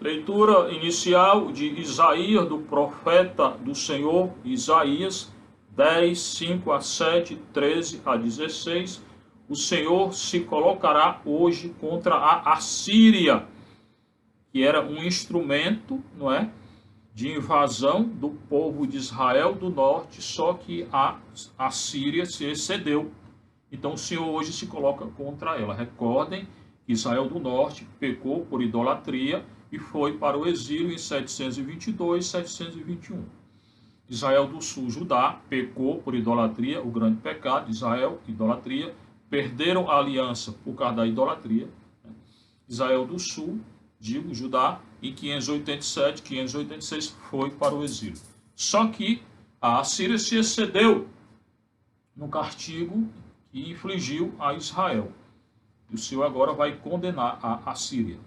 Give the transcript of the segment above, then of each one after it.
Leitura inicial de Isaías, do profeta do Senhor, Isaías 10, 5 a 7, 13 a 16. O Senhor se colocará hoje contra a Assíria, que era um instrumento, não é, de invasão do povo de Israel do norte, só que a Assíria se excedeu. Então o Senhor hoje se coloca contra ela. Recordem que Israel do norte pecou por idolatria e foi para o exílio em 722, 721. Israel do sul, Judá, pecou por idolatria, o grande pecado de Israel, idolatria, perderam a aliança por causa da idolatria. Israel do sul, digo, Judá, em 587, 586 foi para o exílio. Só que a Assíria se excedeu no castigo que infligiu a Israel. E o Senhor agora vai condenar a Assíria.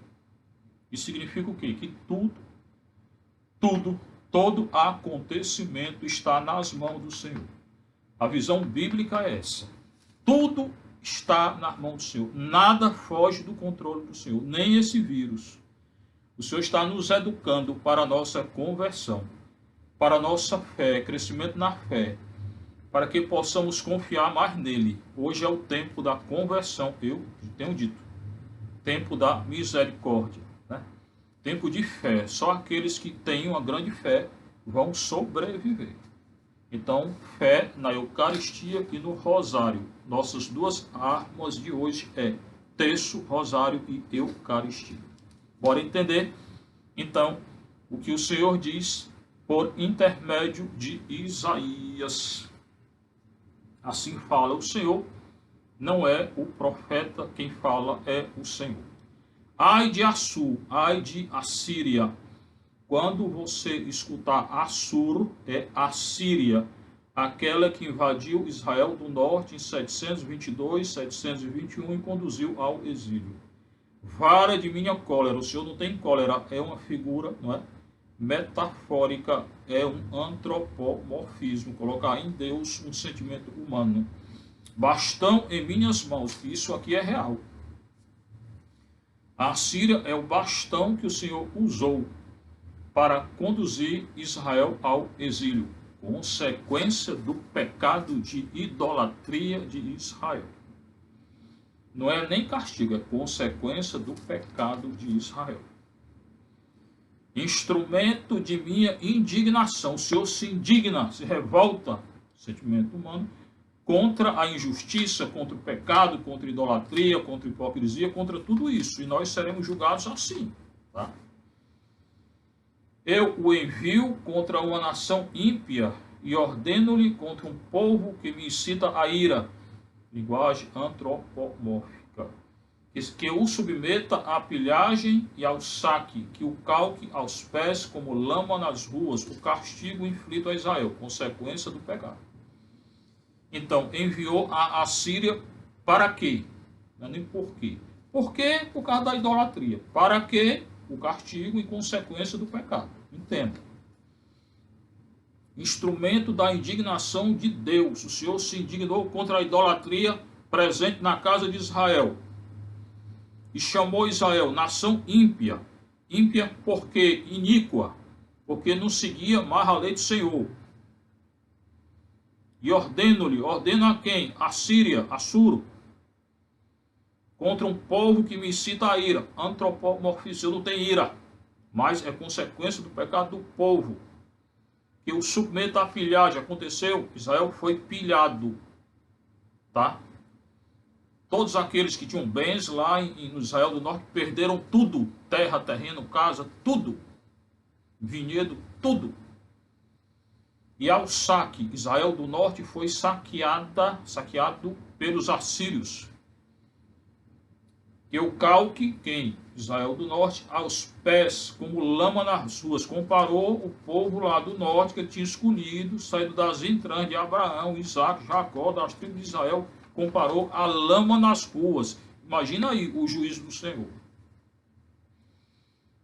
Isso significa o quê? Que todo acontecimento está nas mãos do Senhor. A visão bíblica é essa. Tudo está nas mãos do Senhor. Nada foge do controle do Senhor, nem esse vírus. O Senhor está nos educando para a nossa conversão, para a nossa fé, crescimento na fé, para que possamos confiar mais nele. Hoje é o tempo da conversão, eu tenho dito. Tempo da misericórdia, né? Tempo de fé. Só aqueles que têm uma grande fé vão sobreviver. Então, fé na Eucaristia e no Rosário. Nossas duas armas de hoje é terço, Rosário e Eucaristia. Bora entender, então, o que o Senhor diz por intermédio de Isaías. Assim fala o Senhor, não é o profeta quem fala, é o Senhor. Ai de Assur, ai de Assíria. Quando você escutar Assur, é Assíria, aquela que invadiu Israel do norte em 722, 721 e conduziu ao exílio. Vara de minha cólera, o Senhor não tem cólera, é uma figura, não é? Metafórica, é um antropomorfismo, colocar em Deus um sentimento humano. Bastão em minhas mãos, isso aqui é real. A Assíria é o bastão que o Senhor usou para conduzir Israel ao exílio, consequência do pecado de idolatria de Israel. Não é nem castigo, é consequência do pecado de Israel. Instrumento de minha indignação. O Senhor se indigna, se revolta, sentimento humano, contra a injustiça, contra o pecado, contra a idolatria, contra a hipocrisia, contra tudo isso. E nós seremos julgados assim. Tá? Eu o envio contra uma nação ímpia e ordeno-lhe contra um povo que me incita a ira. Linguagem antropomórfica. Que o submeta à pilhagem e ao saque, que o calque aos pés como lama nas ruas, o castigo inflito a Israel, consequência do pecado. Então, enviou a Assíria para quê? Não é nem por quê. Por quê? Por causa da idolatria. Para quê? O castigo e consequência do pecado. Entenda. Instrumento da indignação de Deus. O Senhor se indignou contra a idolatria presente na casa de Israel. E chamou Israel nação ímpia. Ímpia porque iníqua, porque não seguia mais a lei do Senhor. E ordeno-lhe, ordena a quem? A Síria, Assuro, contra um povo que me incita a ira. Antropomorfismo, eu não tenho ira, mas é consequência do pecado do povo. Que o submeta à pilhagem. Aconteceu, Israel foi pilhado. Tá? Todos aqueles que tinham bens lá no Israel do Norte perderam tudo. Terra, terreno, casa, tudo. Vinhedo, tudo. E ao saque, Israel do Norte foi saqueado pelos assírios. E o calque, quem? Israel do Norte, aos pés, como lama nas ruas. Comparou o povo lá do norte que ele tinha escolhido, saído das entranhas de Abraão, Isaac, Jacó, das tribos de Israel, comparou a lama nas ruas. Imagina aí o juízo do Senhor.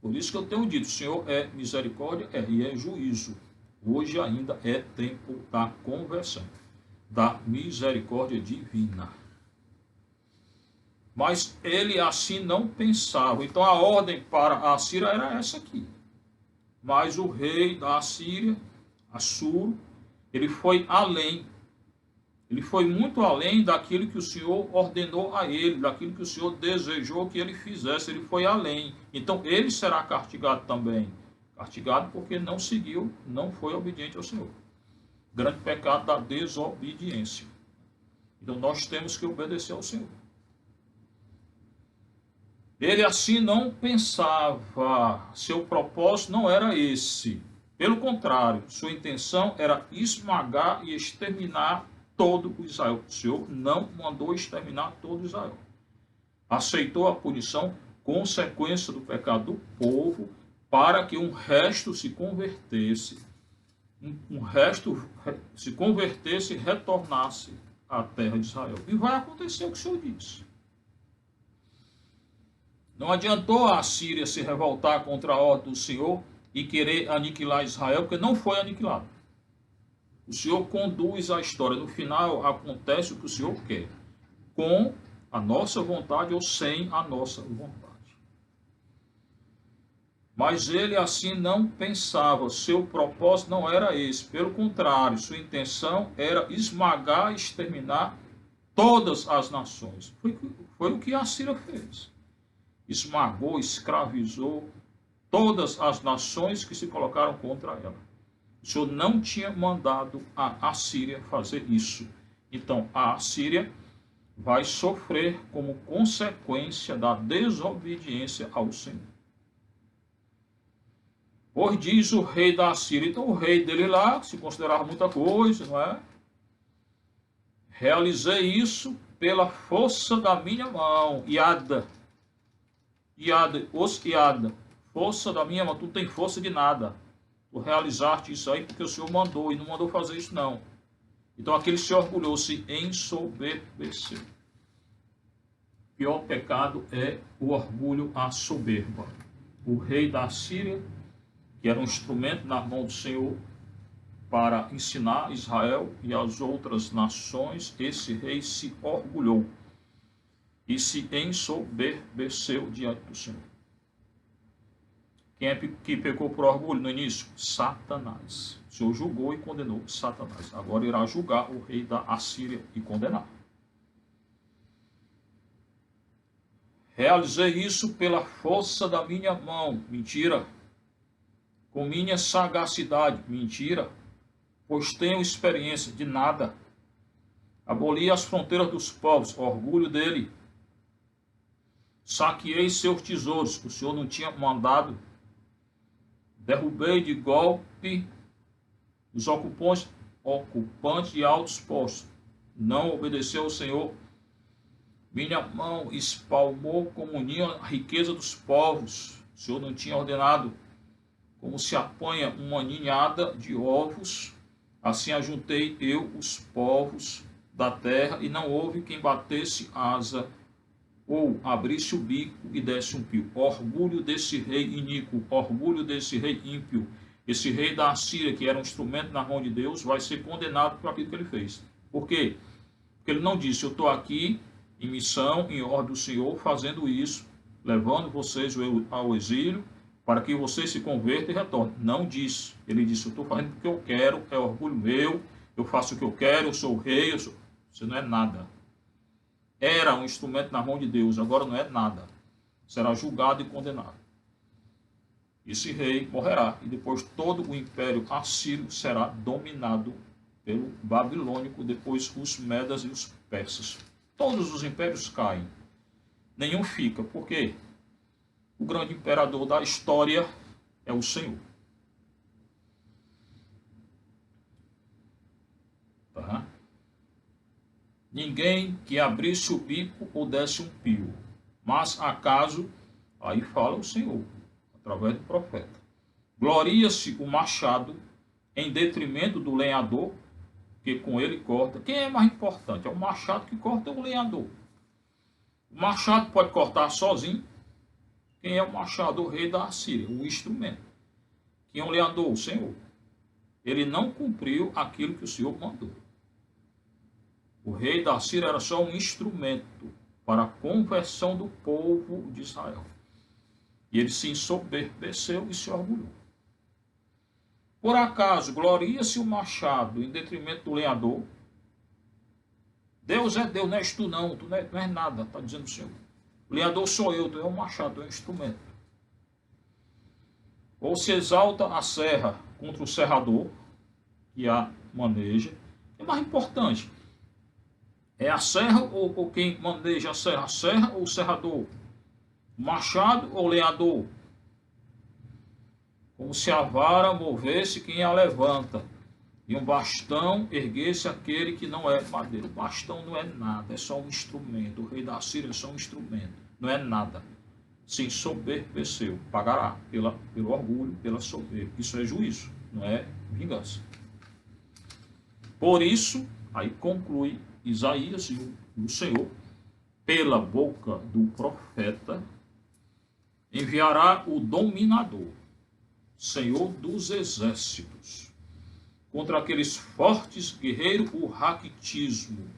Por isso que eu tenho dito, o Senhor é misericórdia, e é juízo. Hoje ainda é tempo da conversão, da misericórdia divina. Mas ele assim não pensava. Então a ordem para a Assíria era essa aqui. Mas o rei da Assíria, Assuro, ele foi além. Ele foi muito além daquilo que o Senhor ordenou a ele, daquilo que o Senhor desejou que ele fizesse. Ele foi além. Então ele será castigado também. Castigado porque não seguiu, não foi obediente ao Senhor. Grande pecado da desobediência. Então nós temos que obedecer ao Senhor. Ele assim não pensava, seu propósito não era esse. Pelo contrário, sua intenção era esmagar e exterminar todo o Israel. O Senhor não mandou exterminar todo o Israel. Aceitou a punição, consequência do pecado do povo, para que um resto se convertesse. Um resto se convertesse e retornasse à terra de Israel. E vai acontecer o que o Senhor disse. Não adiantou a Assíria se revoltar contra a ordem do Senhor e querer aniquilar Israel, porque não foi aniquilado. O Senhor conduz a história. No final, acontece o que o Senhor quer, com a nossa vontade ou sem a nossa vontade. Mas ele assim não pensava, seu propósito não era esse. Pelo contrário, sua intenção era esmagar e exterminar todas as nações. Foi o que a Assíria fez. Esmagou, escravizou todas as nações que se colocaram contra ela. O Senhor não tinha mandado a Assíria fazer isso. Então, a Assíria vai sofrer como consequência da desobediência ao Senhor. Pois diz o rei da Assíria, então o rei dele lá, se considerava muita coisa, não é? Realizei isso pela força da minha mão, Iada, força da minha mão, tu não tem força de nada. Tu realizaste isso aí porque o Senhor mandou, e não mandou fazer isso não. Então aquele se orgulhou, se ensoberbeceu. O pior pecado é o orgulho, a soberba. O rei da Assíria, que era um instrumento na mão do Senhor para ensinar Israel e as outras nações, esse rei se orgulhou e se ensoberbeceu diante do Senhor. Quem é que pecou por orgulho no início? Satanás. O Senhor julgou e condenou Satanás. Agora irá julgar o rei da Assíria e condenar. Realizei isso pela força da minha mão. Mentira. Com minha sagacidade. Mentira. Pois tenho experiência de nada. Aboli as fronteiras dos povos. Orgulho dele. Saqueei seus tesouros. O Senhor não tinha mandado. Derrubei de golpe os ocupantes de altos postos. Não obedeceu ao Senhor. Minha mão espalmou como ninho a riqueza dos povos. O Senhor não tinha ordenado. Como se apanha uma ninhada de ovos, assim ajuntei eu os povos da terra, e não houve quem batesse asa, ou abrisse o bico e desse um pio. Orgulho desse rei iníquo, orgulho desse rei ímpio. Esse rei da Assíria, que era um instrumento na mão de Deus, vai ser condenado por aquilo que ele fez. Por quê? Porque ele não disse, eu estou aqui em missão, em ordem do Senhor, fazendo isso, levando vocês ao exílio, para que vocês se convertam e retornem. Não disse. Ele disse, eu estou fazendo porque eu quero, é orgulho meu, eu faço o que eu quero, eu sou o rei, Você não é nada. Era um instrumento na mão de Deus, agora não é nada. Será julgado e condenado. Esse rei morrerá, e depois todo o império assírio será dominado pelo babilônico, depois os medas e os persas. Todos os impérios caem. Nenhum fica. Por quê? O grande imperador da história é o Senhor. Tá? Ninguém que abrisse o bico ou desse um pio. Mas acaso, aí fala o Senhor, através do profeta. Gloria-se o machado em detrimento do lenhador, que com ele corta. Quem é mais importante? É o machado que corta ou o lenhador? O machado pode cortar sozinho. Quem é o machado? O rei da Assíria, o instrumento. Quem é o lenhador? O Senhor. Ele não cumpriu aquilo que o Senhor mandou. O rei da Assíria era só um instrumento para a conversão do povo de Israel. E ele se ensoberbeceu e se orgulhou. Por acaso, gloria-se o machado em detrimento do lenhador? Deus é Deus, não és tu não, tu não és nada, está dizendo o Senhor. O lenhador sou eu, tu é o machado, tu é o instrumento. Ou se exalta a serra contra o serrador, que a maneja. O que é mais importante? É a serra ou quem maneja a serra ou o serrador? O machado ou o lenhador? Como se a vara movesse quem a levanta, e um bastão erguesse aquele que não é madeira. O bastão não é nada, é só um instrumento. O rei da Síria é só um instrumento, não é nada. Se ensoberbeceu, pagará pelo orgulho, pela soberba. Isso é juízo, não é vingança. Por isso, aí conclui Isaías e o Senhor, pela boca do profeta, enviará o dominador, Senhor dos exércitos, contra aqueles fortes guerreiros, o raquitismo.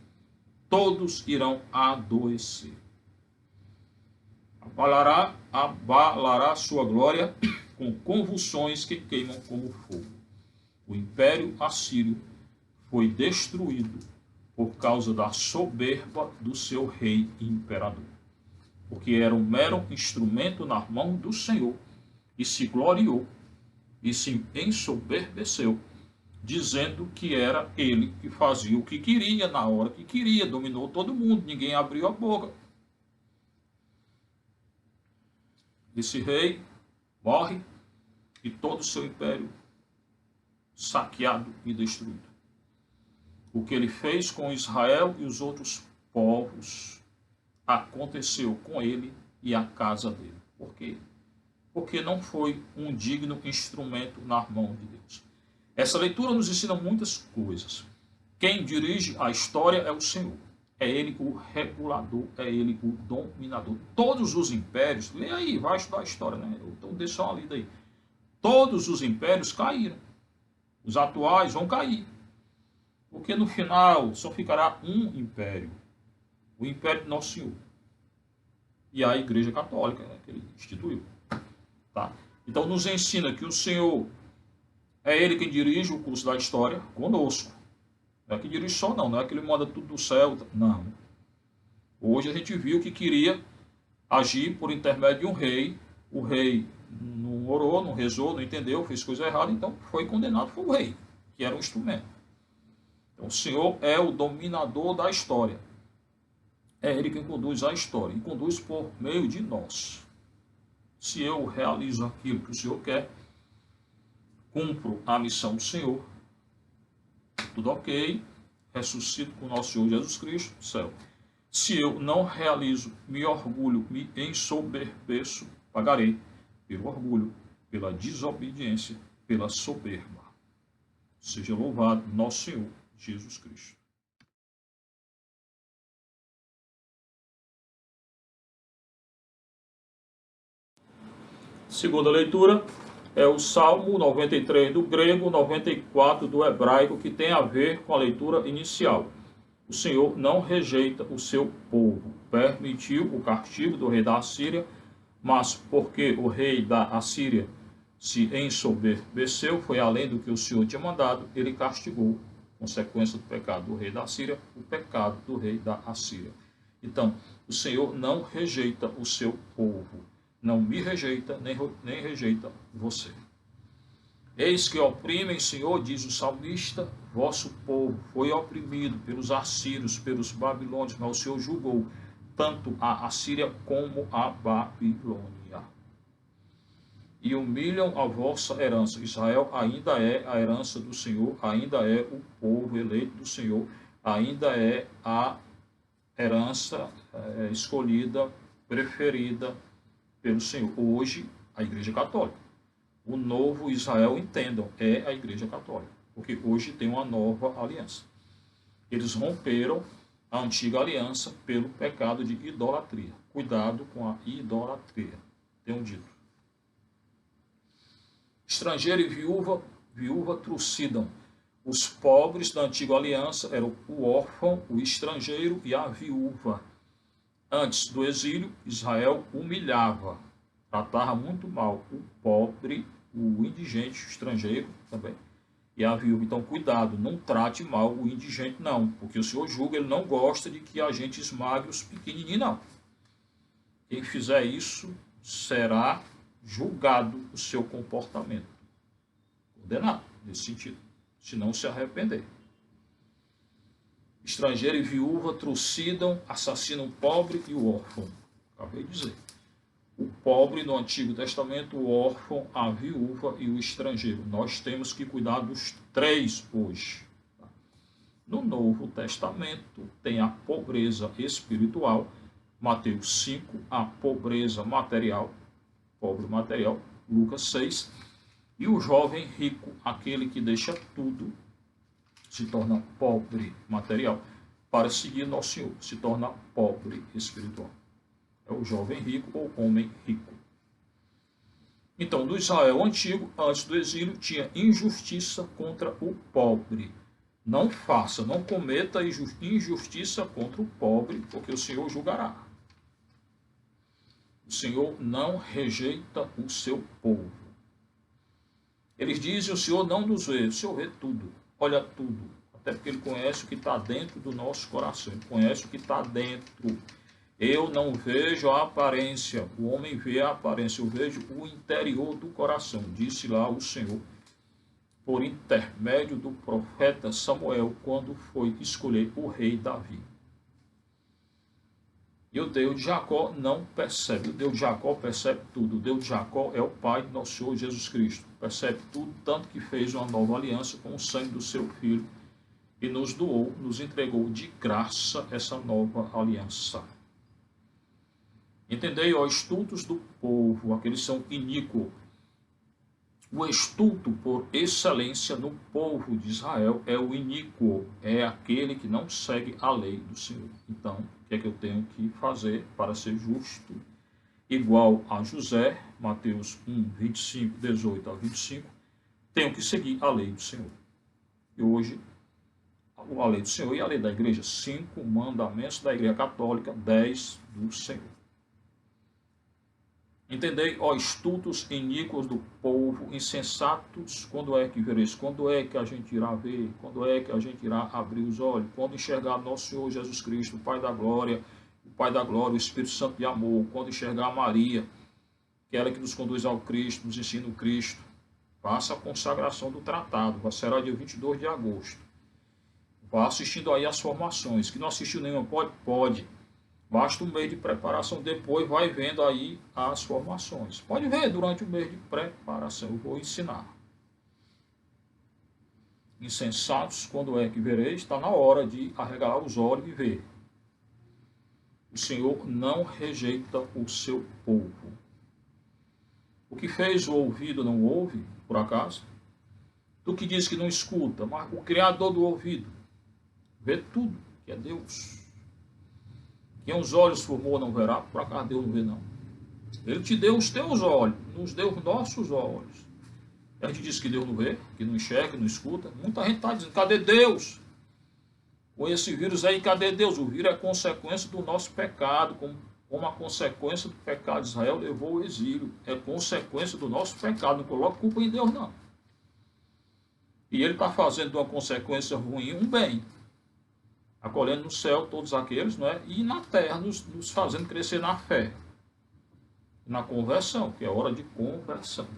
Todos irão adoecer. Abalará sua glória com convulsões que queimam como fogo. O império assírio foi destruído por causa da soberba do seu rei e imperador, porque era um mero instrumento na mão do Senhor, e se gloriou e se ensoberbeceu, dizendo que era ele que fazia o que queria, na hora que queria, dominou todo mundo, ninguém abriu a boca. Esse rei morre e todo o seu império saqueado e destruído. O que ele fez com Israel e os outros povos aconteceu com ele e a casa dele. Por quê? Porque não foi um digno instrumento na mão de Deus. Essa leitura nos ensina muitas coisas. Quem dirige a história é o Senhor. É ele o regulador, é ele o dominador. Todos os impérios, lê aí, vai estudar a história, né? Então deixa uma lida aí. Todos os impérios caíram. Os atuais vão cair. Porque no final só ficará um império. O império de Nosso Senhor. E a Igreja Católica, né, que ele instituiu. Tá? Então nos ensina que o Senhor é ele quem dirige o curso da história conosco. Não é que dirige só não é que ele manda tudo do céu. Não. Hoje a gente viu que queria agir por intermédio de um rei. O rei não orou, não rezou, não entendeu, fez coisa errada, então foi condenado, foi o rei, que era um instrumento. Então o Senhor é o dominador da história. É ele quem conduz a história e conduz por meio de nós. Se eu realizo aquilo que o Senhor quer, cumpro a missão do Senhor, tudo ok, ressuscito com o nosso Senhor Jesus Cristo, céu. Se eu não realizo, me orgulho, me ensoberbeço, pagarei pelo orgulho, pela desobediência, pela soberba. Seja louvado nosso Senhor Jesus Cristo. Segunda leitura é o Salmo 93 do grego, 94 do hebraico, que tem a ver com a leitura inicial. O Senhor não rejeita o seu povo. Permitiu o castigo do rei da Assíria, mas porque o rei da Assíria se ensoberbeceu, foi além do que o Senhor tinha mandado, ele castigou, consequência do pecado do rei da Assíria, o pecado do rei da Assíria. Então, o Senhor não rejeita o seu povo. Não me rejeita, nem rejeita você. Eis que oprimem, Senhor, diz o salmista, vosso povo foi oprimido pelos assírios, pelos babilônios, mas o Senhor julgou tanto a Assíria como a Babilônia. E humilham a vossa herança. Israel ainda é a herança do Senhor, ainda é o povo eleito do Senhor, ainda é a herança escolhida, preferida pelo Senhor. Hoje, a Igreja Católica. O novo Israel, entendam, é a Igreja Católica. Porque hoje tem uma nova aliança. Eles romperam a antiga aliança pelo pecado de idolatria. Cuidado com a idolatria. Tenham dito. Estrangeiro e viúva trucidam. Os pobres da antiga aliança eram o órfão, o estrangeiro e a viúva. Antes do exílio, Israel humilhava, tratava muito mal o pobre, o indigente, o estrangeiro também, e a viúva. Então, cuidado, não trate mal o indigente, não, porque o Senhor julga, ele não gosta de que a gente esmague os pequenininhos, não. Quem fizer isso será julgado o seu comportamento, condenado nesse sentido, se não se arrepender. Estrangeiro e viúva trucidam, assassinam o pobre e o órfão. Acabei de dizer. O pobre no Antigo Testamento, o órfão, a viúva e o estrangeiro. Nós temos que cuidar dos três hoje. No Novo Testamento tem a pobreza espiritual, Mateus 5, a pobreza material, pobre material, Lucas 6, e o jovem rico, aquele que deixa tudo, se torna pobre material, para seguir nosso Senhor, se torna pobre espiritual. É o jovem rico ou homem rico. Então, do Israel antigo, antes do exílio, tinha injustiça contra o pobre. Não faça, não cometa injustiça contra o pobre, porque o Senhor julgará. O Senhor não rejeita o seu povo. Eles dizem, o Senhor não nos vê, o Senhor vê tudo, olha tudo. Até porque Ele conhece o que está dentro do nosso coração, Ele conhece o que está dentro. Eu não vejo a aparência, o homem vê a aparência, eu vejo o interior do coração, disse lá o Senhor, por intermédio do profeta Samuel, quando foi escolher o rei Davi. E o Deus de Jacó não percebe, o Deus de Jacó percebe tudo, o Deus de Jacó é o Pai do nosso Senhor Jesus Cristo, percebe tudo, tanto que fez uma nova aliança com o sangue do seu Filho e nos doou, nos entregou de graça essa nova aliança. Entendei, ó, estultos do povo, aqueles são iníquos. O estulto por excelência no povo de Israel é o iníquo, é aquele que não segue a lei do Senhor. Então, o que é que eu tenho que fazer para ser justo? Igual a José, Mateus 1, 25, 18 a 25, tenho que seguir a lei do Senhor. E hoje, a lei do Senhor e a lei da igreja, 5 mandamentos da igreja católica, 10 do Senhor. Entendei, ó estultos iníquos do povo, insensatos, quando é que vereis? Quando é que a gente irá ver? Quando é que a gente irá abrir os olhos? Quando enxergar nosso Senhor Jesus Cristo, o Pai da glória, o Espírito Santo de amor, quando enxergar Maria, que é ela que nos conduz ao Cristo, nos ensina o Cristo, faça a consagração do tratado, será dia 22 de agosto. Vá assistindo aí as formações, que não assistiu nenhuma, pode. Basta um mês de preparação, depois vai vendo aí as formações. Pode ver durante o mês de preparação, eu vou ensinar. Insensatos, quando é que vereis? Está na hora de arregalar os olhos e ver. O Senhor não rejeita o seu povo. O que fez o ouvido não ouve, por acaso? Tu que diz que não escuta, mas o Criador do ouvido vê tudo, que é Deus. Quem os olhos formou não verá, por acaso Deus não vê não. Ele te deu os teus olhos, nos deu os nossos olhos. E a gente diz que Deus não vê, que não enxerga, não escuta. Muita gente está dizendo, cadê Deus? Com esse vírus aí, cadê Deus? O vírus é consequência do nosso pecado, como a consequência do pecado de Israel levou ao exílio. É consequência do nosso pecado, não coloca culpa em Deus não. E ele está fazendo de uma consequência ruim um bem. Acolhendo no céu todos aqueles, não é? E na terra nos fazendo crescer na fé, na conversão, que é hora de conversão.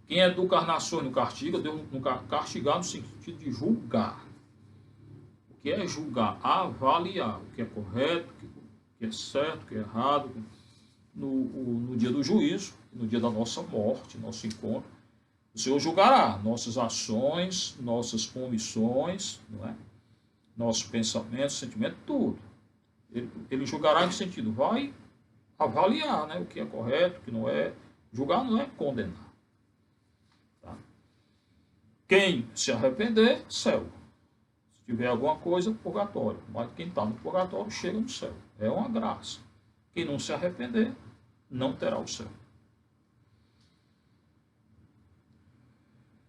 Quem educa as nações no castiga, Deus não castigar no sentido de julgar. O que é julgar? Avaliar o que é correto, o que é certo, o que é errado. No dia do juízo, no dia da nossa morte, nosso encontro, o Senhor julgará nossas ações, nossas omissões, não é? Nossos pensamentos, sentimentos, tudo. Ele julgará em que sentido? Vai avaliar, né, o que é correto, o que não é. Julgar não é condenar. Tá? Quem se arrepender, céu. Se tiver alguma coisa, purgatório. Mas quem está no purgatório chega no céu. É uma graça. Quem não se arrepender, não terá o céu.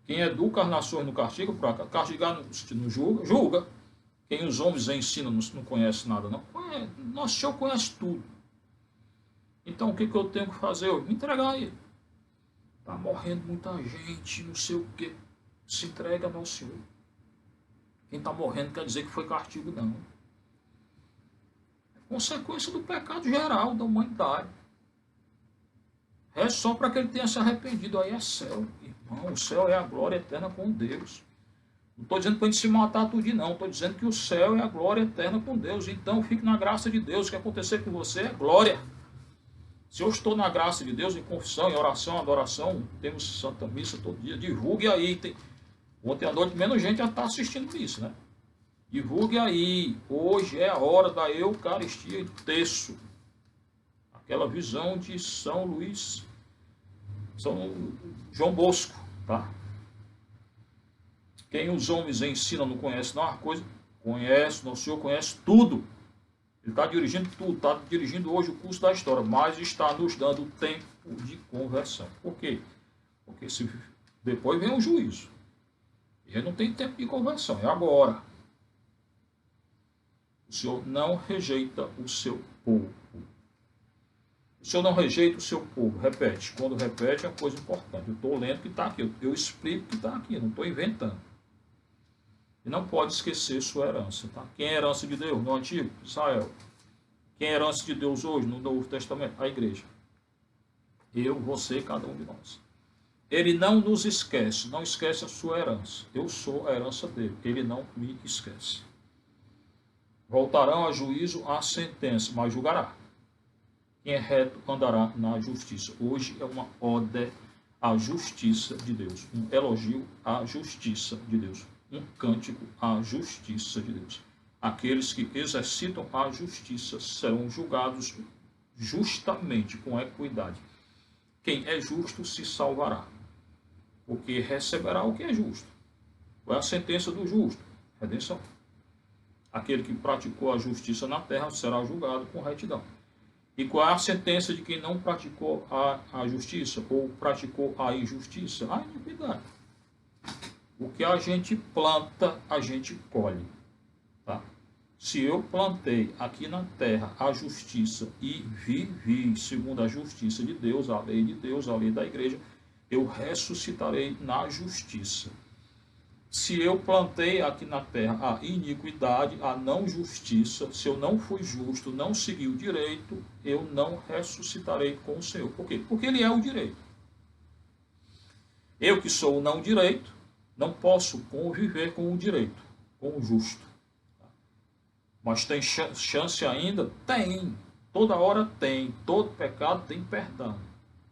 Quem educa as nações no castigo, castigar no julga. Quem os homens ensinam não conhece nada, não. Nosso Senhor conhece tudo. Então, o que eu tenho que fazer? Eu me entregar a Ele. Está morrendo muita gente, não sei o que. Se entrega ao Senhor. Quem está morrendo quer dizer que foi castigo, não. É consequência do pecado geral da humanidade. É só para que ele tenha se arrependido. Aí é céu, irmão. O céu é a glória eterna com Deus. Não estou dizendo para a gente se matar tudo, não. Estou dizendo que o céu é a glória eterna com Deus. Então, fique na graça de Deus. O que acontecer com você é glória. Se eu estou na graça de Deus, em confissão, em oração, adoração, temos Santa Missa todo dia, divulgue aí. Ontem à noite, menos gente já está assistindo isso, né? Divulgue aí. Hoje é a hora da Eucaristia e terço. Aquela visão de São Luís, São João Bosco, tá? Quem os homens ensinam não conhece não, uma coisa, conhece, nosso Senhor conhece tudo. Ele está dirigindo tudo, está dirigindo hoje o curso da história, mas está nos dando tempo de conversão. Por quê? Porque depois vem o juízo. Ele não tem tempo de conversão, é agora. O Senhor não rejeita o seu povo. O Senhor não rejeita o seu povo. Repete. Quando repete é uma coisa importante. Eu estou lendo que está aqui. Eu explico que está aqui. Eu não estou inventando. E não pode esquecer sua herança. Tá? Quem é a herança de Deus no Antigo? Israel. Quem é a herança de Deus hoje no Novo Testamento? A igreja. Eu, você, cada um de nós. Ele não nos esquece. Não esquece a sua herança. Eu sou a herança dele. Ele não me esquece. Voltarão a juízo a sentença, mas julgará. Quem é reto andará na justiça. Hoje é uma ode à justiça de Deus. Um elogio à justiça de Deus. Um cântico à justiça de Deus. Aqueles que exercitam a justiça serão julgados justamente, com equidade. Quem é justo se salvará, porque receberá o que é justo. Qual é a sentença do justo? Redenção. Aquele que praticou a justiça na terra será julgado com retidão. E qual é a sentença de quem não praticou a justiça ou praticou a injustiça? A iniquidade. O que a gente planta, a gente colhe. Tá? Se eu plantei aqui na terra a justiça e vivi segundo a justiça de Deus, a lei de Deus, a lei da igreja, eu ressuscitarei na justiça. Se eu plantei aqui na terra a iniquidade, a não justiça, se eu não fui justo, não segui o direito, eu não ressuscitarei com o Senhor. Por quê? Porque Ele é o direito. Eu que sou o não direito, não posso conviver com o direito, com o justo. Mas tem chance ainda? Tem. Toda hora tem. Todo pecado tem perdão.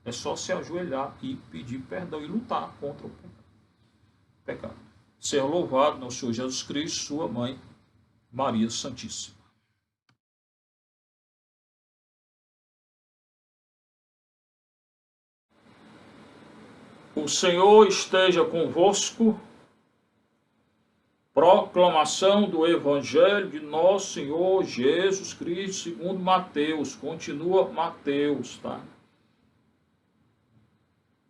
É só se ajoelhar e pedir perdão e lutar contra o pecado. Seja louvado nosso Senhor Jesus Cristo, sua mãe, Maria Santíssima. O Senhor esteja convosco. Proclamação do Evangelho de nosso Senhor Jesus Cristo, segundo Mateus. Continua Mateus, tá?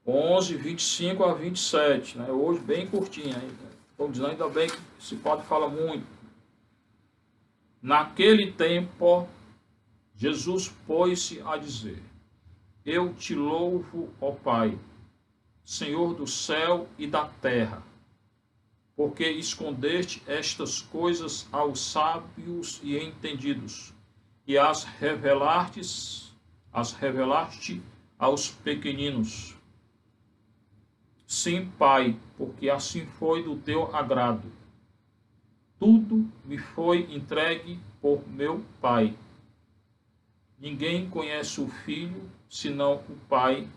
11, 25 a 27, né? Hoje bem curtinho ainda. Estou dizendo, ainda bem que esse padre fala muito. Naquele tempo, Jesus pôs-se a dizer: Eu te louvo, ó Pai, Senhor do céu e da terra, porque escondeste estas coisas aos sábios e entendidos, e as revelaste aos pequeninos. Sim, Pai, porque assim foi do teu agrado. Tudo me foi entregue por meu Pai. Ninguém conhece o Filho, senão o Pai.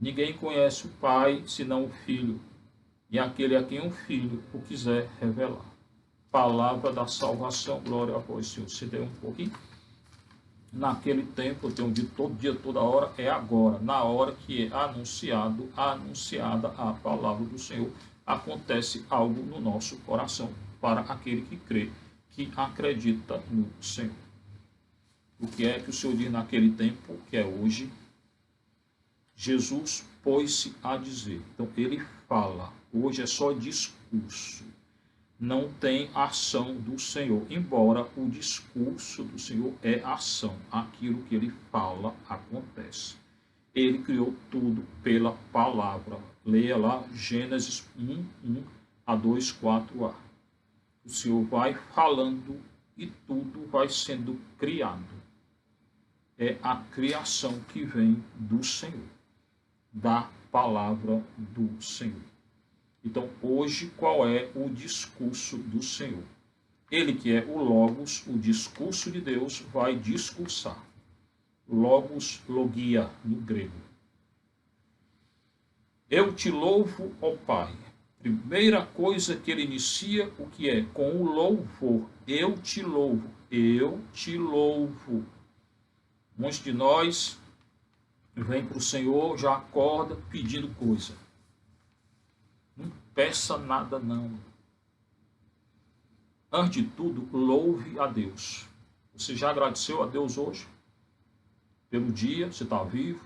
Ninguém conhece o Pai, senão o Filho, e aquele a quem o Filho o quiser revelar. Palavra da salvação, glória a vós, Senhor. Se deu um pouquinho. Naquele tempo, eu tenho dito todo dia, toda hora, é agora, na hora que é anunciada a palavra do Senhor, acontece algo no nosso coração, para aquele que crê, que acredita no Senhor. O que é que o Senhor diz naquele tempo, que é hoje? Jesus pôs-se a dizer. Então, ele fala. Hoje é só discurso. não tem ação do Senhor, embora o discurso do Senhor é ação. Aquilo que ele fala acontece. Ele criou tudo pela palavra. Leia lá Gênesis 1:1 a 2:4a. O Senhor vai falando e tudo vai sendo criado. É a criação que vem do Senhor, da palavra do Senhor. Então, hoje, qual é o discurso do Senhor? Ele que é o Logos, o discurso de Deus, vai discursar. Logos, logia, no grego. Eu te louvo, ó Pai. Primeira coisa que ele inicia, o que é? Com o louvor. Eu te louvo, eu te louvo. Muitos de nós vêm para o Senhor, já acorda pedindo coisa. Não peça nada, não. Antes de tudo, louve a Deus. Você já agradeceu a Deus hoje? Pelo dia, você está vivo?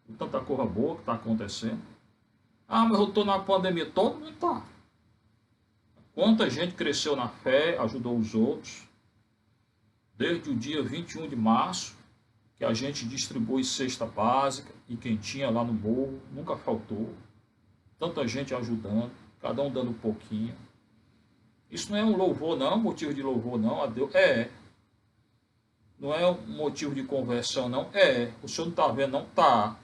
Por tanta coisa boa que está acontecendo? Ah, mas eu estou na pandemia. Todo mundo está. Quanta gente cresceu na fé, ajudou os outros. Desde o dia 21 de março, que a gente distribui cesta básica, e quem tinha lá no morro, nunca faltou. Tanta gente ajudando, cada um dando um pouquinho. Isso não é um louvor, não, motivo de louvor, não, a Deus. Não é um motivo de conversão, não. O senhor não está vendo, não? Está.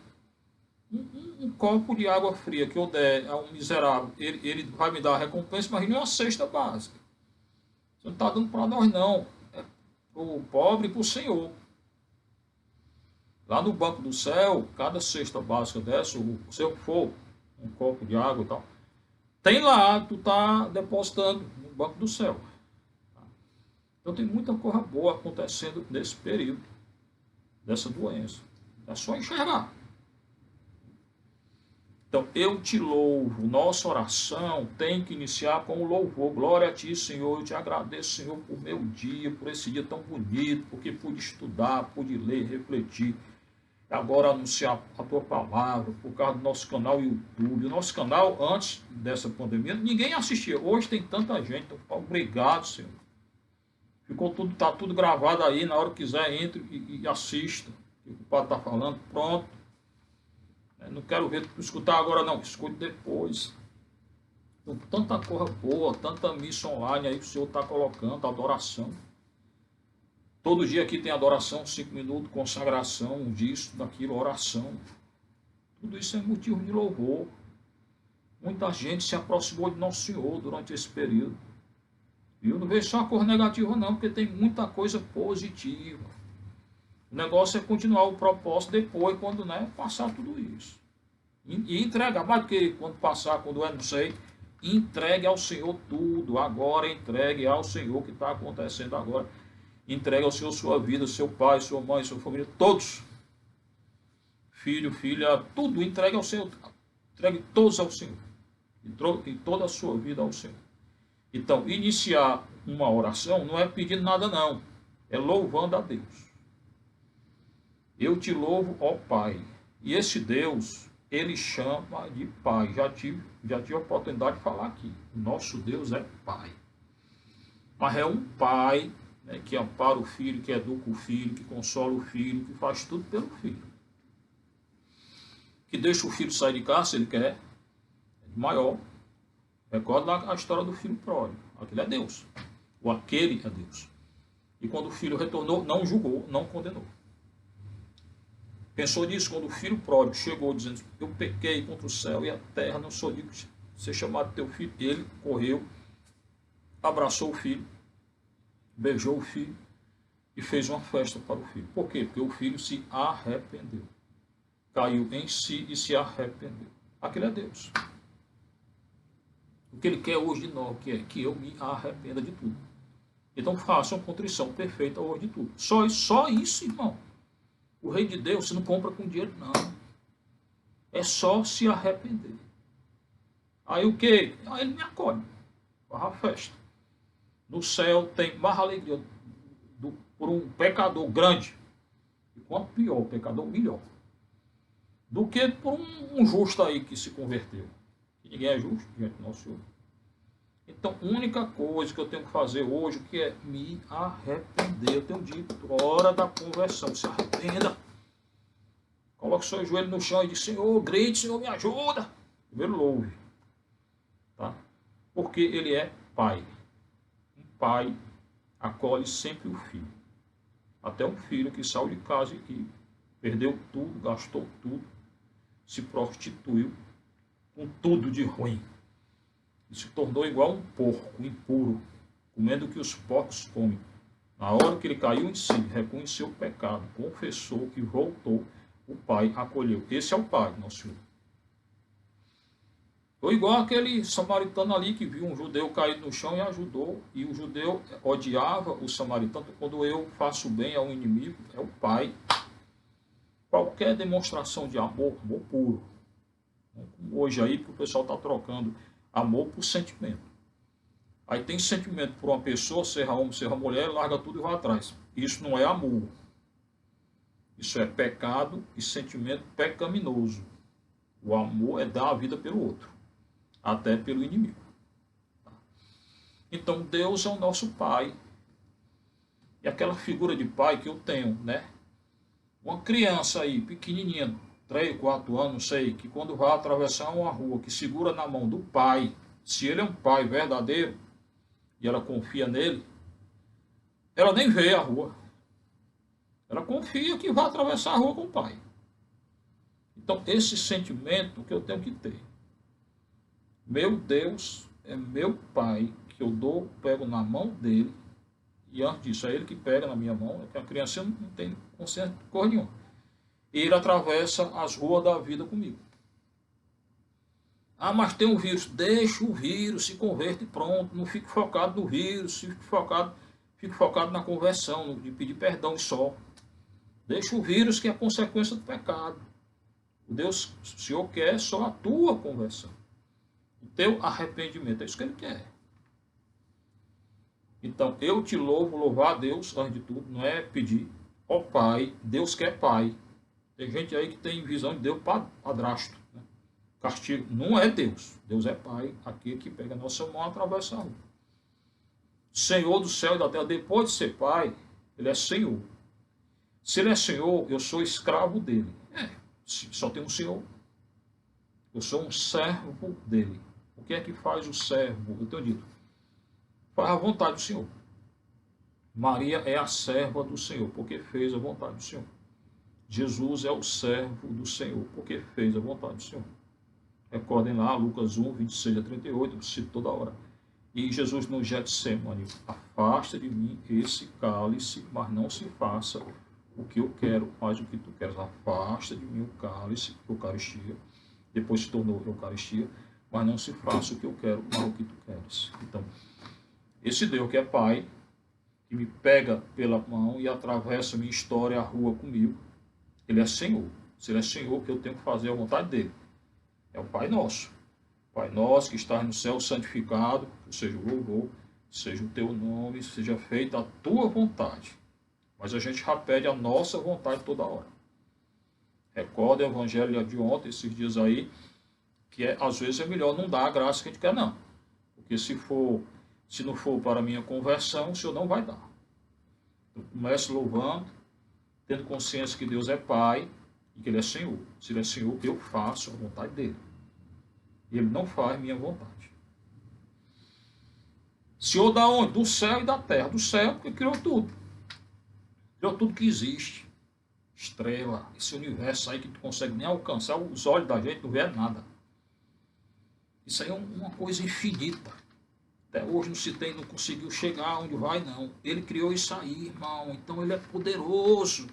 Um copo de água fria que eu der a um miserável, ele vai me dar a recompensa, mas não é uma cesta básica. Você não está dando para nós, não. É para o pobre e para o Senhor. Lá no banco do céu, cada cesta básica dessa, se eu for um copo de água e tal, tem lá, tu está depositando no banco do céu. Então tem muita coisa boa acontecendo nesse período, dessa doença. É só enxergar. Então, eu te louvo. Nossa oração tem que iniciar com o louvor. Glória a ti, Senhor. Eu te agradeço, Senhor, por meu dia, por esse dia tão bonito, porque pude estudar, pude ler, refletir. Agora anunciar a tua palavra, por causa do nosso canal YouTube. O nosso canal, antes dessa pandemia, ninguém assistia. Hoje tem tanta gente. Então, obrigado, Senhor. Está tudo gravado aí. Na hora que quiser, entre e assista. O que o Padre está falando, pronto. Não quero ver tu escutar agora, não. Escute depois. Então, tanta coisa boa, tanta missa online aí que o Senhor está colocando, adoração. Todo dia aqui tem adoração, 5 minutos, consagração, disso, daquilo, oração. Tudo isso é motivo de louvor. Muita gente se aproximou de Nosso Senhor durante esse período. E eu não vejo só a coisa negativa, não, porque tem muita coisa positiva. O negócio é continuar o propósito depois, quando passar tudo isso. E entregar, mais do que quando passar, quando não sei, entregue ao Senhor tudo. Agora entregue ao Senhor o que está acontecendo agora. Entregue ao Senhor sua vida, seu pai, sua mãe, sua família, todos. Filho, filha, tudo entregue ao Senhor. Entregue todos ao Senhor. E toda a sua vida ao Senhor. Então, iniciar uma oração não é pedindo nada, não. É louvando a Deus. Eu te louvo, ó Pai. E esse Deus, ele chama de Pai. Já tive a oportunidade de falar aqui. O nosso Deus é Pai. Mas é um Pai, que ampara o filho, que educa o filho, que consola o filho, que faz tudo pelo filho. Que deixa o filho sair de casa se ele quer. Maior. Recorda a história do filho pródigo. Aquele é Deus. Ou aquele é Deus. E quando o filho retornou, não julgou, não condenou. Pensou nisso quando o filho pródigo chegou dizendo: eu pequei contra o céu e a terra, não sou digno de ser chamado teu filho. Ele correu, abraçou o filho, beijou o filho e fez uma festa para o filho. Por quê? Porque o filho se arrependeu. Caiu em si e se arrependeu. Aquele é Deus. O que ele quer hoje de nós, que é que eu me arrependa de tudo. Então faça uma contrição perfeita hoje de tudo. Só isso, irmão. O rei de Deus você não compra com dinheiro, não. É só se arrepender. Aí o que? Aí ele me acolhe. Para a festa. No céu tem mais alegria por um pecador grande. E quanto pior o pecador, melhor. Do que por um justo aí que se converteu. Que ninguém é justo diante do nosso Senhor. Então, a única coisa que eu tenho que fazer hoje que é me arrepender. Eu tenho dito, hora da conversão, se arrependa. Coloque seu joelho no chão e diz, Senhor, grite, Senhor, me ajuda. Primeiro louve. Tá? Porque ele é pai. Um pai acolhe sempre o filho. Até um filho que saiu de casa e perdeu tudo, gastou tudo, se prostituiu com tudo de ruim. E se tornou igual um porco, impuro, comendo o que os porcos comem. Na hora que ele caiu em si, reconheceu o pecado, confessou que voltou, o pai acolheu. Esse é o pai, nosso Senhor. Ou igual aquele samaritano ali que viu um judeu caído no chão e ajudou. E o judeu odiava o samaritano. Quando eu faço bem a um inimigo, é o pai. Qualquer demonstração de amor, amor puro. Hoje aí que o pessoal está trocando amor por sentimento. Aí tem sentimento por uma pessoa, seja homem, seja mulher, larga tudo e vai atrás. Isso não é amor. Isso é pecado e sentimento pecaminoso. O amor é dar a vida pelo outro, até pelo inimigo. Então Deus é o nosso pai. E aquela figura de pai que eu tenho, né? Uma criança aí, pequenininha, 3, 4 anos, não sei, que quando vai atravessar uma rua, que segura na mão do pai, se ele é um pai verdadeiro, e ela confia nele, ela nem vê a rua. Ela confia que vai atravessar a rua com o pai. Então, esse sentimento que eu tenho que ter. Meu Deus é meu pai, que eu pego na mão dele, e antes disso, é ele que pega na minha mão, porque a criança não tem consciência de cor nenhuma. E ele atravessa as ruas da vida comigo. Ah, mas tem um vírus. Deixa o vírus, se converte e pronto. Não fique focado no vírus, fique focado na conversão, de pedir perdão e só. Deixa o vírus que é a consequência do pecado. O Deus, o Senhor quer só a tua conversão. O teu arrependimento. É isso que ele quer. Então, eu te louvo, louvar a Deus, antes de tudo, não é pedir, ó Pai, Deus quer Pai. Tem gente aí que tem visão de Deus padrasto. Né? Castigo. Não é Deus. Deus é Pai, aquele que pega a nossa mão e atravessa a rua. Senhor do céu e da terra, depois de ser Pai, ele é Senhor. Se ele é Senhor, eu sou escravo dele. Só tem um Senhor. Eu sou um servo dele. O que é que faz o servo? Eu tenho dito. Faz a vontade do Senhor. Maria é a serva do Senhor, porque fez a vontade do Senhor. Jesus é o servo do Senhor, porque fez a vontade do Senhor. Recordem lá, Lucas 1, 26 a 38, eu cito toda hora. E Jesus no Getsemane, afasta de mim esse cálice, mas não se faça o que eu quero, mas o que tu queres. Afasta de mim o cálice, Eucaristia, depois se tornou Eucaristia, mas não se faça o que eu quero, mas o que tu queres. Então, esse Deus que é Pai, que me pega pela mão e atravessa minha história, a rua comigo, ele é Senhor. Se ele é Senhor, que eu tenho que fazer a vontade dele. É o Pai Nosso. Pai Nosso que está no céu, santificado, seja o louvor, seja o teu nome, seja feita a tua vontade. Mas a gente já pede a nossa vontade toda hora. Recorda o evangelho de ontem, esses dias aí, que às vezes é melhor não dar a graça que a gente quer, não. Porque se não for para a minha conversão, o Senhor não vai dar. Eu começo louvando, tendo consciência que Deus é Pai e que Ele é Senhor. Se Ele é Senhor, eu faço a vontade dEle. E Ele não faz minha vontade. Senhor da onde? Do céu e da terra. Do céu, porque criou tudo. Criou tudo que existe. Estrela, esse universo aí que tu consegue nem alcançar, os olhos da gente não vê nada. Isso aí é uma coisa infinita. Até hoje não conseguiu chegar onde vai, não. Ele criou isso aí, irmão. Então ele é poderoso.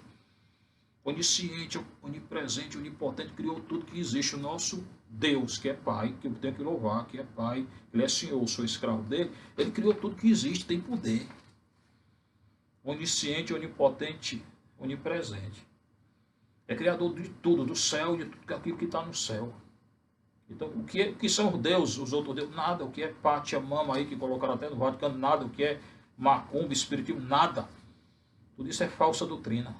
Onisciente, onipresente, onipotente, criou tudo que existe. O nosso Deus, que é Pai, que eu tenho que louvar, que é Pai, Ele é Senhor, eu sou escravo dele. Ele criou tudo que existe, tem poder. Onisciente, onipotente, onipresente. É criador de tudo, do céu e de tudo aquilo que está no céu. Então, o que são os deuses, os outros deuses? Nada. O que é Pátia, Mama aí, que colocaram até no Vaticano? Nada. O que é macumba, espiritismo? Nada. Tudo isso é falsa doutrina.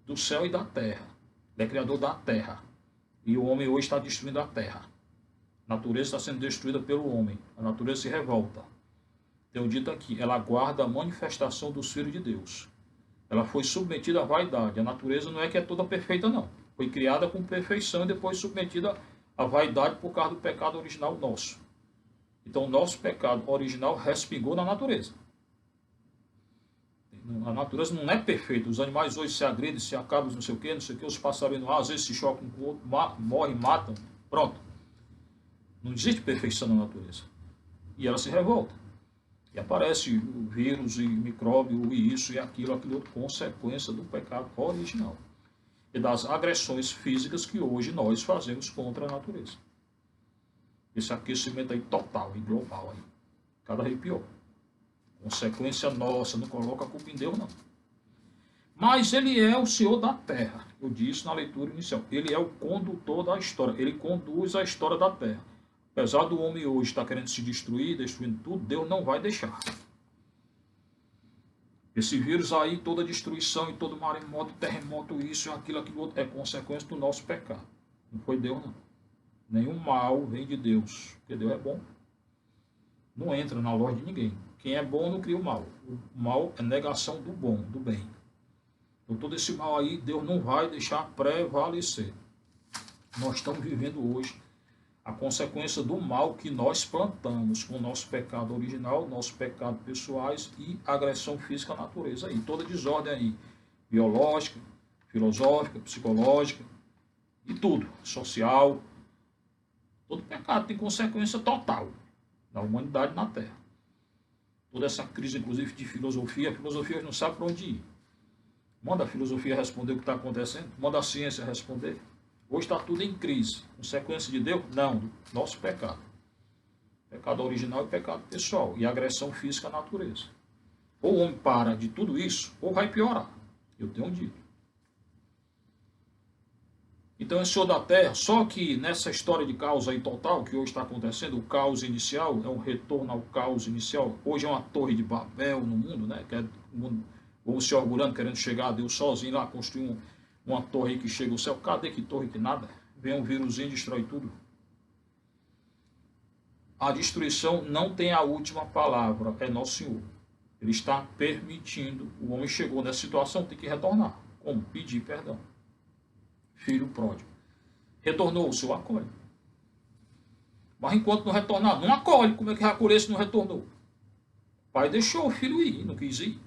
Do céu e da terra. Ele é criador da terra. E o homem hoje está destruindo a terra. A natureza está sendo destruída pelo homem. A natureza se revolta. Tenho dito aqui, ela aguarda a manifestação dos filhos de Deus. Ela foi submetida à vaidade. A natureza não é que é toda perfeita, não. Foi criada com perfeição e depois submetida à vaidade por causa do pecado original nosso. Então, o nosso pecado original respingou na natureza. A natureza não é perfeita. Os animais hoje se agridem, se acabam, não sei o quê, os passarinhos no ar, às vezes se chocam com o outro, morrem, matam. Pronto. Não existe perfeição na natureza. E ela se revolta. E aparece o vírus e micróbio e isso e aquilo outro, consequência do pecado original. E das agressões físicas que hoje nós fazemos contra a natureza. Esse aquecimento aí total e global aí. Cada vez pior. Consequência nossa, não coloca a culpa em Deus, não. Mas ele é o Senhor da terra. Eu disse na leitura inicial. Ele é o condutor da história. Ele conduz a história da terra. Apesar do homem hoje estar querendo se destruir, destruindo tudo, Deus não vai deixar. Esse vírus aí, toda destruição e todo maremoto, terremoto, isso, aquilo outro, é consequência do nosso pecado. Não foi Deus, não. Nenhum mal vem de Deus, porque Deus é bom. Não entra na loja de ninguém. Quem é bom não cria o mal. O mal é negação do bom, do bem. Então todo esse mal aí, Deus não vai deixar prevalecer. Nós estamos vivendo hoje a consequência do mal que nós plantamos com o nosso pecado original, nosso pecado pessoais e agressão física à natureza aí. Toda desordem aí, biológica, filosófica, psicológica e tudo, social. Todo pecado tem consequência total da humanidade na Terra. Toda essa crise, inclusive, de filosofia, a filosofia não sabe para onde ir. Manda a filosofia responder o que está acontecendo, manda a ciência responder. Hoje está tudo em crise. Consequência de Deus? Não, do nosso pecado. Pecado original e pecado pessoal. E agressão física à natureza. Ou o homem para de tudo isso, ou vai piorar. Eu tenho dito. Então é o Senhor da terra, só que nessa história de caos aí total, que hoje está acontecendo, o caos inicial, é um retorno ao caos inicial. Hoje é uma torre de Babel no mundo, né? Que é o mundo, vamos se orgulhando, querendo chegar a Deus sozinho lá, construir uma torre que chega ao céu. Cadê que torre que nada? Vem um vírusinho e destrói tudo. A destruição não tem a última palavra, é nosso Senhor. Ele está permitindo. O homem chegou nessa situação, tem que retornar. Como? Pedir perdão. Filho pródigo. Retornou, o Senhor acolhe. Mas enquanto não retornar, não acolhe. Como é que vai acolher se não retornou? O pai deixou o filho ir, não quis ir.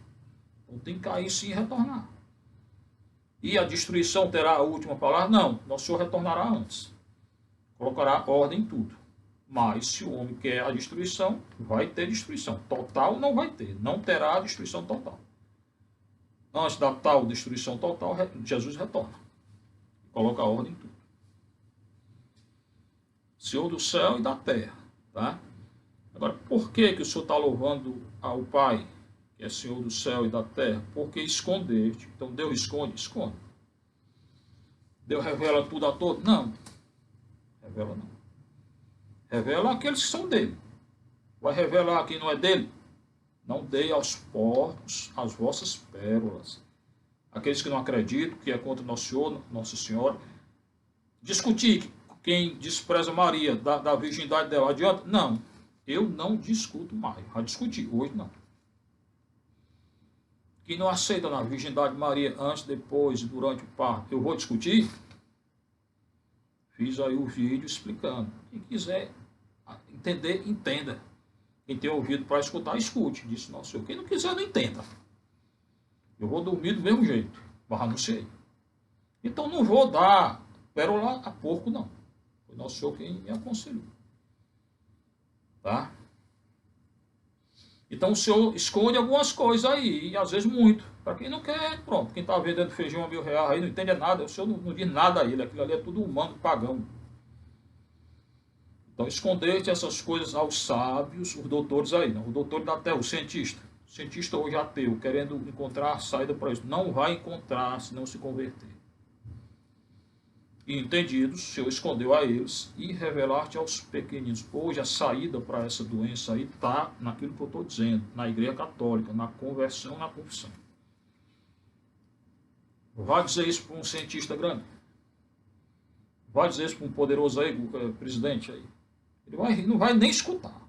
Então tem que cair sim e retornar. E a destruição terá a última palavra? Não, nosso Senhor retornará antes. Colocará ordem em tudo. Mas se o homem quer a destruição, vai ter destruição. Total não vai ter. Não terá a destruição total. Antes da tal destruição total, Jesus retorna. Coloca a ordem em tudo. Senhor do céu e da terra. Tá? Agora, por que o Senhor está louvando ao Pai, que é Senhor do céu e da terra? Porque escondeste. Então Deus esconde? Esconde. Deus revela tudo a todos? Não. Revela não. Revela aqueles que são dele. Vai revelar quem não é dele? Não dei aos porcos as vossas pérolas. Aqueles que não acreditam, que é contra Nosso Senhor, Nossa Senhora. Discutir quem despreza Maria, da virgindade dela, adianta? Não. Eu não discuto mais. Já discuti, hoje não. Quem não aceita na virgindade de Maria antes, depois e durante o parto, eu vou discutir? Fiz aí o vídeo explicando. Quem quiser entender, entenda. Quem tem ouvido para escutar, escute. Disse Nosso Senhor. Quem não quiser, não entenda. Eu vou dormir do mesmo jeito. Mas anunciei. Então não vou dar pérola a porco, não. Foi Nosso Senhor quem me aconselhou. Tá? Então o Senhor esconde algumas coisas aí, e às vezes muito. Para quem não quer, pronto. Quem está vendendo feijão a R$1.000 aí não entende nada. O Senhor não diz nada a ele. Aquilo ali é tudo humano, pagão. Então escondeste essas coisas aos sábios, os doutores aí, não? O doutor da terra, o cientista. O cientista hoje ateu, querendo encontrar saída para isso. Não vai encontrar se não se converter. E entendidos, o Senhor escondeu a eles e revelar-te aos pequeninos. Hoje a saída para essa doença aí está naquilo que eu estou dizendo, na Igreja Católica, na conversão, na confissão. Vai dizer isso para um cientista grande? Vai dizer isso para um poderoso aí, presidente aí? Ele não vai nem escutar.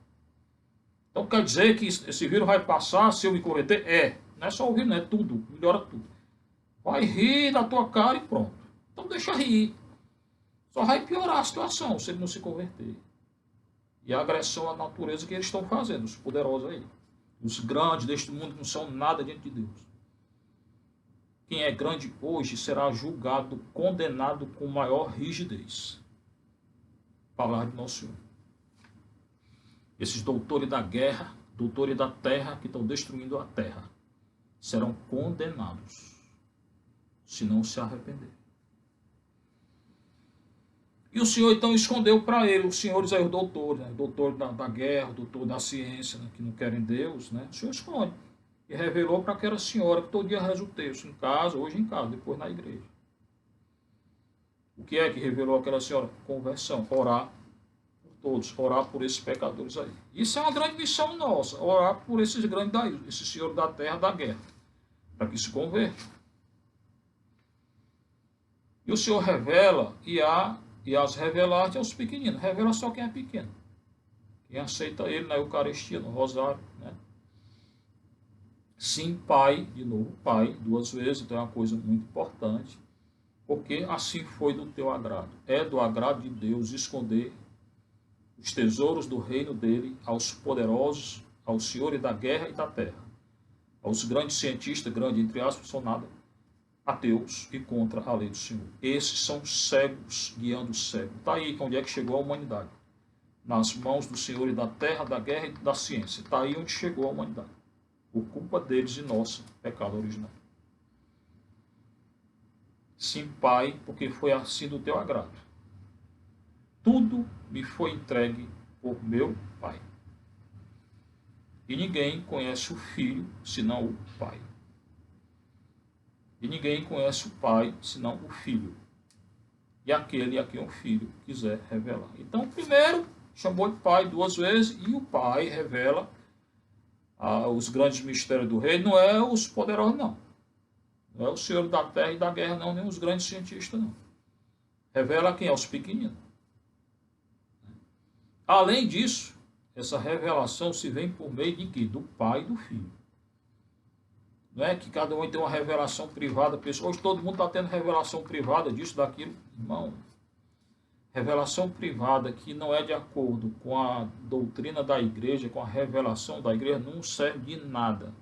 Então quer dizer que esse vírus vai passar se eu me converter? Não é só o vírus, não é tudo, melhora tudo. Vai rir da tua cara e pronto. Então deixa rir. Só vai piorar a situação se ele não se converter. E a agressão à natureza que eles estão fazendo, os poderosos aí. Os grandes deste mundo não são nada diante de Deus. Quem é grande hoje será julgado, condenado com maior rigidez. Palavra de Nosso Senhor. Esses doutores da guerra, doutores da terra, que estão destruindo a terra, serão condenados, se não se arrepender. E o Senhor então escondeu para ele, os senhores aí, os doutores, né? O doutor da guerra, o doutor da ciência, né? Que não querem Deus, né? O Senhor esconde. E revelou para aquela senhora que todo dia reza o texto, em casa, hoje em casa, depois na igreja. O que é que revelou aquela senhora? Conversão, orar por todos, orar por esses pecadores aí. Isso é uma grande missão nossa, orar por esses grandes daí, esses senhores da terra, da guerra, para que se convertam. E o Senhor revela, e as revelar aos pequeninos. Revela só quem é pequeno. Quem aceita ele na Eucaristia, no Rosário. Né? Sim, Pai, de novo, Pai, duas vezes, então é uma coisa muito importante. Porque assim foi do teu agrado. É do agrado de Deus esconder os tesouros do reino dele aos poderosos, aos senhores da guerra e da terra. Aos grandes cientistas, grande entre aspas, são nada, ateus e contra a lei do Senhor. Esses são cegos guiando o cego. Está aí onde é que chegou a humanidade. Nas mãos do Senhor e da terra, da guerra e da ciência. Está aí onde chegou a humanidade. Por culpa deles e nosso pecado original. Sim, Pai, porque foi assim do teu agrado. Tudo me foi entregue por meu Pai. E ninguém conhece o Filho, senão o Pai. E ninguém conhece o Pai, senão o Filho. E aquele a quem o Filho quiser revelar. Então, primeiro, chamou de Pai duas vezes, e o Pai revela os grandes mistérios do reino. Não é os poderosos, não. Não é o Senhor da terra e da guerra, não, nem os grandes cientistas, não. Revela quem é os pequeninos. Além disso, essa revelação se vem por meio de quê? Do Pai e do Filho. Não é que cada um tem uma revelação privada. Hoje todo mundo está tendo revelação privada disso, daquilo. Irmão, revelação privada que não é de acordo com a doutrina da igreja, com a revelação da igreja, não serve de nada.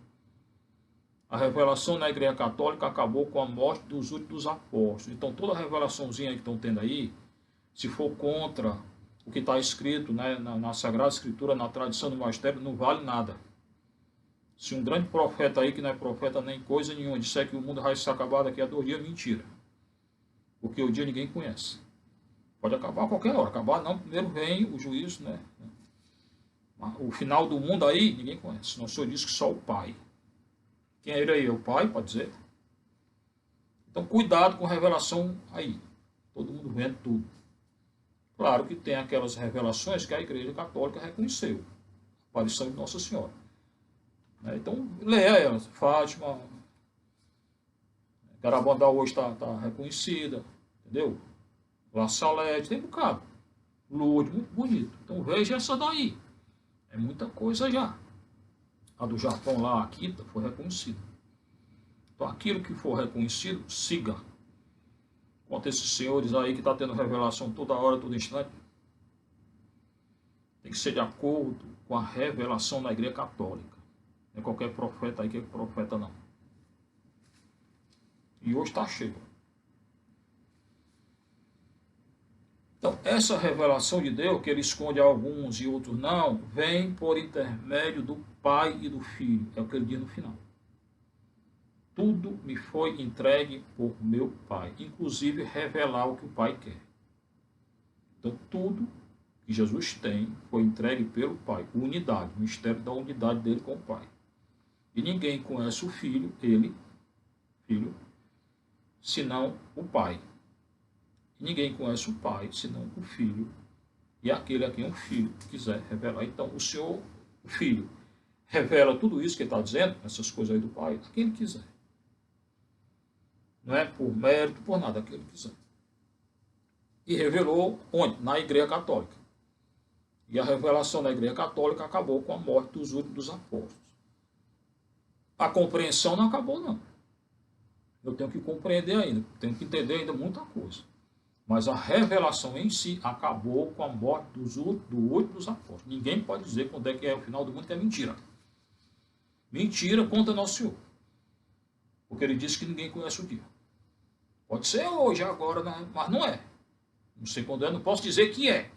A revelação na igreja católica acabou com a morte dos últimos apóstolos. Então toda a revelaçãozinha que estão tendo aí, se for contra o que está escrito, né, na Sagrada Escritura, na tradição do magistério, não vale nada. Se um grande profeta aí, que não é profeta nem coisa nenhuma, disser que o mundo vai se acabar daqui a 2 dias, mentira. Porque o dia ninguém conhece. Pode acabar a qualquer hora. Acabar não, primeiro vem o juízo, né? O final do mundo aí, ninguém conhece. Não, o Senhor diz que só o Pai. Quem é ele aí? É o Pai, pode dizer? Então, cuidado com a revelação aí. Todo mundo vendo tudo. Claro que tem aquelas revelações que a Igreja Católica reconheceu. A aparição de Nossa Senhora. Então, leia elas. Fátima, Garabandal hoje está reconhecida, entendeu? La Salete, tem um bocado. Lourdes, muito bonito. Então, veja essa daí. É muita coisa já. A do Japão lá, a Akita, foi reconhecida. Então, aquilo que for reconhecido, siga. Quanto a esses senhores aí que estão tendo revelação toda hora, todo instante, tem que ser de acordo com a revelação da Igreja Católica. Não é qualquer profeta aí que é profeta, não. E hoje está cheio. Então, essa revelação de Deus, que ele esconde a alguns e outros não, vem por intermédio do Pai e do Filho. É o que ele diz no final. Tudo me foi entregue por meu Pai. Inclusive, revelar o que o Pai quer. Então, tudo que Jesus tem foi entregue pelo Pai. Unidade, o mistério da unidade dele com o Pai. E ninguém conhece o Filho, ele, Filho, senão o Pai. E ninguém conhece o Pai, senão o Filho, e aquele a quem o Filho quiser revelar. Então, o Senhor, o Filho, revela tudo isso que ele está dizendo, essas coisas aí do Pai, a quem ele quiser. Não é por mérito, por nada, a quem ele quiser. E revelou onde? Na Igreja Católica. E a revelação da Igreja Católica acabou com a morte dos últimos dos apóstolos. A compreensão não acabou, não. Eu tenho que compreender ainda, tenho que entender ainda muita coisa. Mas a revelação em si acabou com a morte do último dos apóstolos. Ninguém pode dizer quando é que é o final do mundo, que é mentira. Mentira contra Nosso Senhor. Porque ele disse que ninguém conhece o dia. Pode ser hoje, agora, mas não é. Não sei quando é, não posso dizer que é.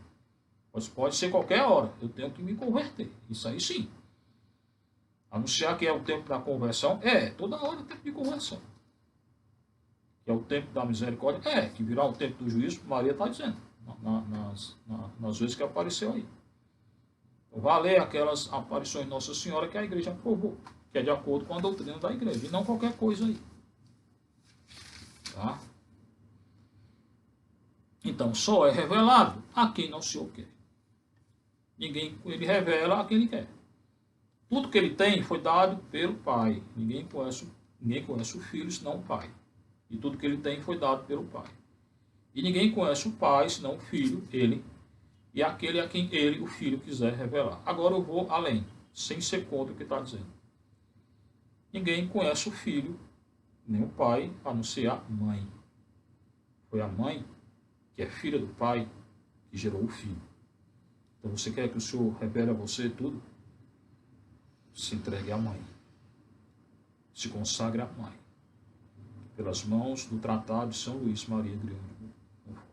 Mas pode ser qualquer hora. Eu tenho que me converter. Isso aí sim. Anunciar que é o tempo da conversão, toda hora é o tempo de conversão. Que é o tempo da misericórdia, que virá o tempo do juízo, Maria está dizendo, nas vezes que apareceu aí. Então, vai ler aquelas aparições de Nossa Senhora que a igreja aprovou, que é de acordo com a doutrina da igreja, e não qualquer coisa aí. Tá? Então, só é revelado a quem Nosso Senhor quer. Ele revela a quem ele quer. Tudo que ele tem foi dado pelo Pai. Ninguém conhece o Filho, senão o Pai. E tudo que ele tem foi dado pelo Pai. E ninguém conhece o Pai, senão o Filho, ele, e aquele a quem ele, o Filho, quiser revelar. Agora eu vou além, sem ser contra o que está dizendo. Ninguém conhece o Filho, nem o Pai, a não ser a mãe. Foi a mãe, que é filha do Pai, que gerou o Filho. Então você quer que o Senhor revele a você tudo? Se entregue à mãe. Se consagre à mãe. Pelas mãos do Tratado de São Luís Maria Grião de Montfort.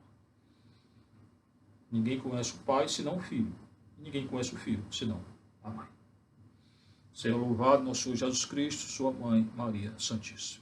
Ninguém conhece o Pai, senão o Filho. Ninguém conhece o Filho, senão a mãe. Seja louvado nosso Senhor Jesus Cristo, sua mãe, Maria Santíssima.